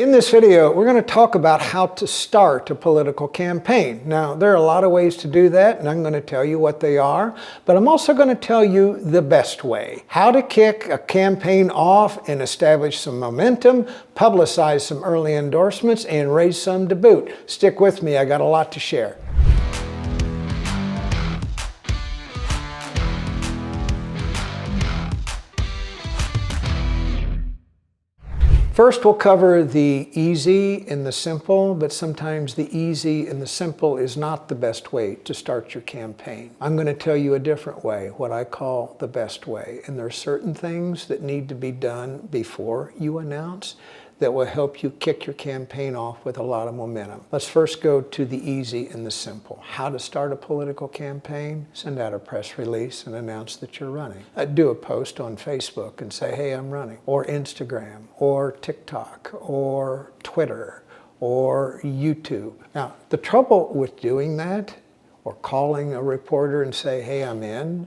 In this video, we're going to talk about how to start a political campaign. Now, there are a lot of ways to do that, and I'm going to tell you what they are, but I'm also going to tell you the best way. How to kick a campaign off and establish some momentum, publicize some early endorsements, and raise some to boot. Stick with me, I got a lot to share. First, we'll cover the easy and the simple, but sometimes the easy and the simple is not the best way to start your campaign. I'm going to tell you a different way, what I call the best way. And there are certain things that need to be done before you announce that will help you kick your campaign off with a lot of momentum. Let's first go to the easy and the simple. How to start a political campaign? Send out a press release and announce that you're running. Do a post on Facebook and say, hey, I'm running. Or Instagram, or TikTok, or Twitter, or YouTube. Now, the trouble with doing that, or calling a reporter and say, hey, I'm in,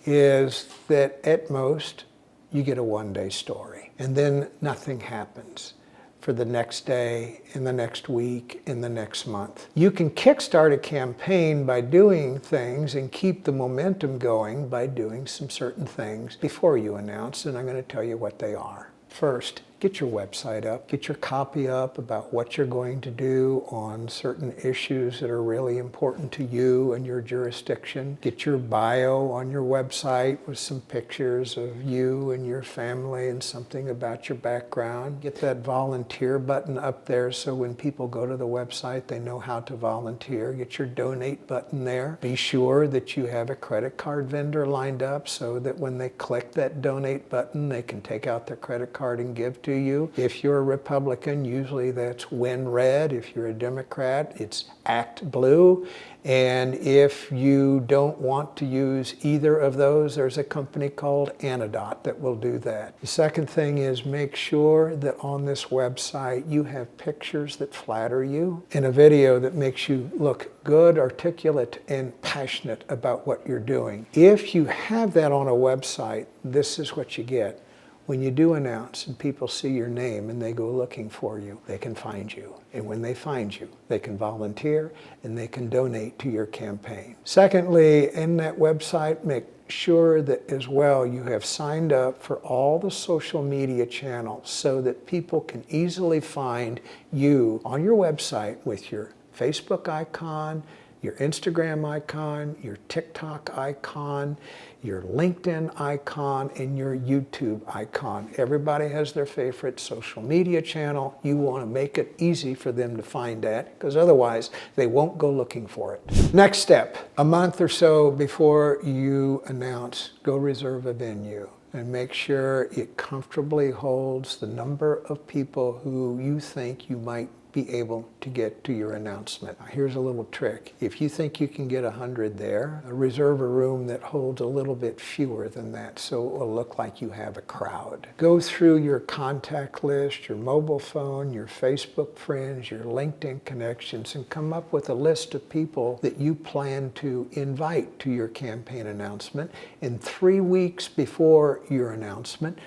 is that at most, you get a one-day story. And then nothing happens for the next day, in the next week, in the next month. You can kickstart a campaign by doing things and keep the momentum going by doing some certain things before you announce, and I'm going to tell you what they are. First, get your website up, get your copy up about what you're going to do on certain issues that are really important to you and your jurisdiction. Get your bio on your website with some pictures of you and your family and something about your background. Get that volunteer button up there so when people go to the website, they know how to volunteer. Get your donate button there. Be sure that you have a credit card vendor lined up so that when they click that donate button, they can take out their credit card and give to you. If you're a Republican, usually that's Win Red. If you're a Democrat, it's Act Blue. And if you don't want to use either of those, there's a company called Antidote that will do that. The second thing is make sure that on this website you have pictures that flatter you and a video that makes you look good, articulate, and passionate about what you're doing. If you have that on a website, this is what you get. When you do announce and people see your name and they go looking for you, they can find you. And when they find you, they can volunteer and they can donate to your campaign. Secondly, in that website, make sure that as well you have signed up for all the social media channels so that people can easily find you on your website with your Facebook icon, your Instagram icon, your TikTok icon, your LinkedIn icon, and your YouTube icon. Everybody has their favorite social media channel. You want to make it easy for them to find that because otherwise they won't go looking for it. Next step, a month or so before you announce, go reserve a venue and make sure it comfortably holds the number of people who you think you might be able to get to your announcement. Now, here's a little trick. If you think you can get 100 there, reserve a room that holds a little bit fewer than that so it will look like you have a crowd. Go through your contact list, your mobile phone, your Facebook friends, your LinkedIn connections, and come up with a list of people that you plan to invite to your campaign announcement. And 3 weeks before your announcement,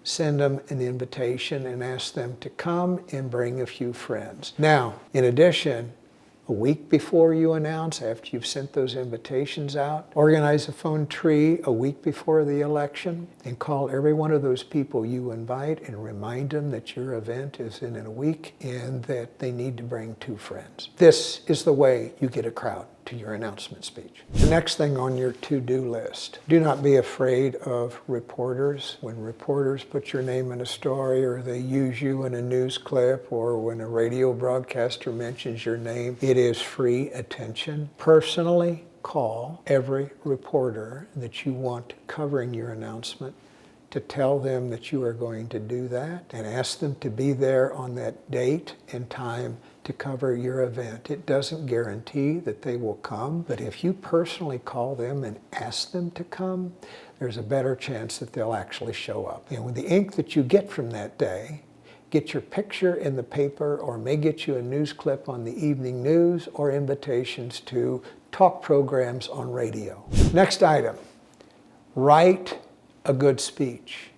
send them an invitation and ask them to come and bring a few friends. Now, in addition, a week before you announce, after you've sent those invitations out, organize a phone tree a week before the election and call every one of those people you invite and remind them that your event is in a week and that they need to bring 2 friends. This is the way you get a crowd to your announcement speech. The next thing on your to-do list, do not be afraid of reporters. When reporters put your name in a story or they use you in a news clip or when a radio broadcaster mentions your name, it is free attention. Personally, call every reporter that you want covering your announcement to tell them that you are going to do that and ask them to be there on that date and time to cover your event. It doesn't guarantee that they will come, but if you personally call them and ask them to come, there's a better chance that they'll actually show up. And with the ink that you get from that day, get your picture in the paper or may get you a news clip on the evening news or invitations to talk programs on radio. Next item, write a good speech.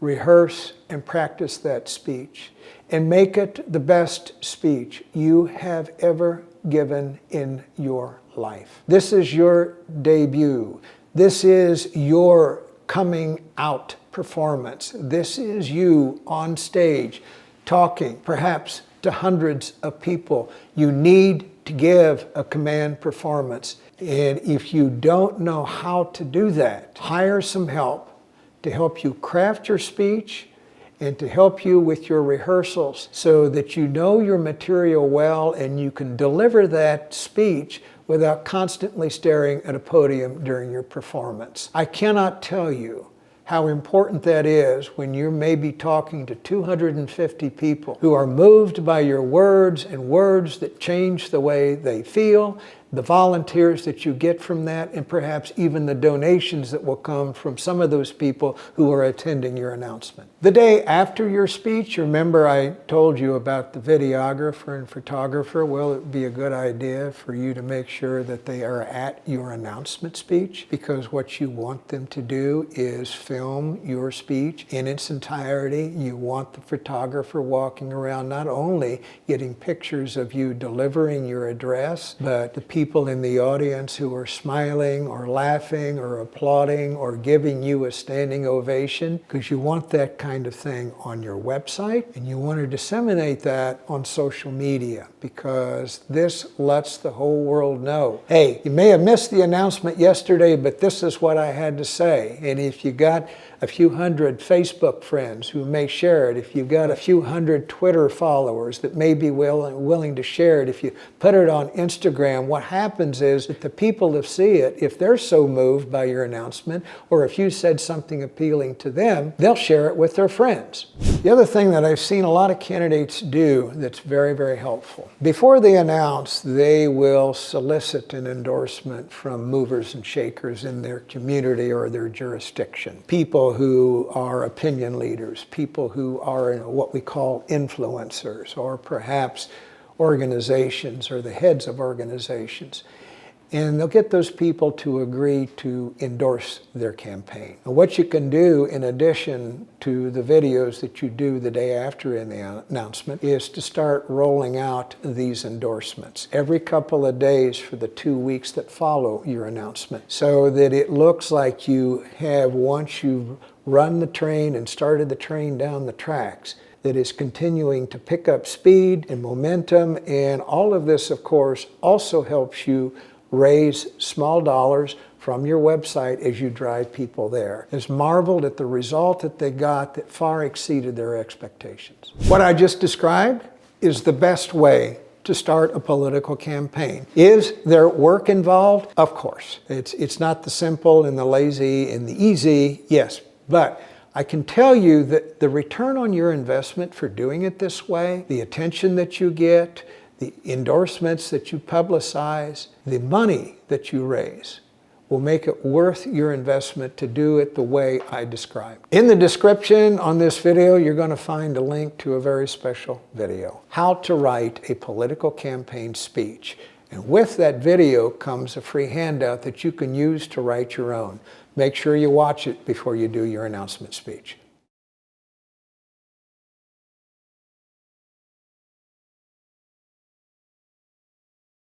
rehearse and practice that speech and make it the best speech you have ever given in your life. This is your debut. This is your coming out performance. This is you on stage talking perhaps to hundreds of people. You need to give a command performance. And if you don't know how to do that, hire some help to help you craft your speech and to help you with your rehearsals so that you know your material well and you can deliver that speech without constantly staring at a podium during your performance. I cannot tell you how important that is when you're maybe talking to 250 people who are moved by your words and words that change the way they feel, the volunteers that you get from that, and perhaps even the donations that will come from some of those people who are attending your announcement. The day after your speech, remember I told you about the videographer and photographer. Well, it would be a good idea for you to make sure that they are at your announcement speech, because what you want them to do is film your speech in its entirety. You want the photographer walking around not only getting pictures of you delivering your address, but the people in the audience who are smiling or laughing or applauding or giving you a standing ovation, because you want that kind of thing on your website and you want to disseminate that on social media, because this lets the whole world know, hey, you may have missed the announcement yesterday, but this is what I had to say. And if you got a few hundred Facebook friends who may share it, if you've got a few hundred Twitter followers that may be willing to share it, if you put it on Instagram, what happens is that the people that see it, if they're so moved by your announcement, or if you said something appealing to them, they'll share it with their friends. The other thing that I've seen a lot of candidates do that's very, very helpful, before they announce, they will solicit an endorsement from movers and shakers in their community or their jurisdiction. People who are opinion leaders, people who are what we call influencers, or perhaps organizations or the heads of organizations. And they'll get those people to agree to endorse their campaign. And what you can do in addition to the videos that you do the day after in the announcement is to start rolling out these endorsements every couple of days for the 2 weeks that follow your announcement, so that it looks like you have, once you've run the train and started the train down the tracks, that is continuing to pick up speed and momentum. And all of this, of course, also helps you raise small dollars from your website as you drive people there. Has marveled at the result that they got that far exceeded their expectations. What I just described is the best way to start a political campaign. Is there work involved? Of course. It's not the simple and the lazy and the easy, yes, but I can tell you that the return on your investment for doing it this way, the attention that you get, the endorsements that you publicize, the money that you raise, will make it worth your investment to do it the way I described. In the description on this video, you're going to find a link to a very special video, how to write a political campaign speech. And with that video comes a free handout that you can use to write your own. Make sure you watch it before you do your announcement speech.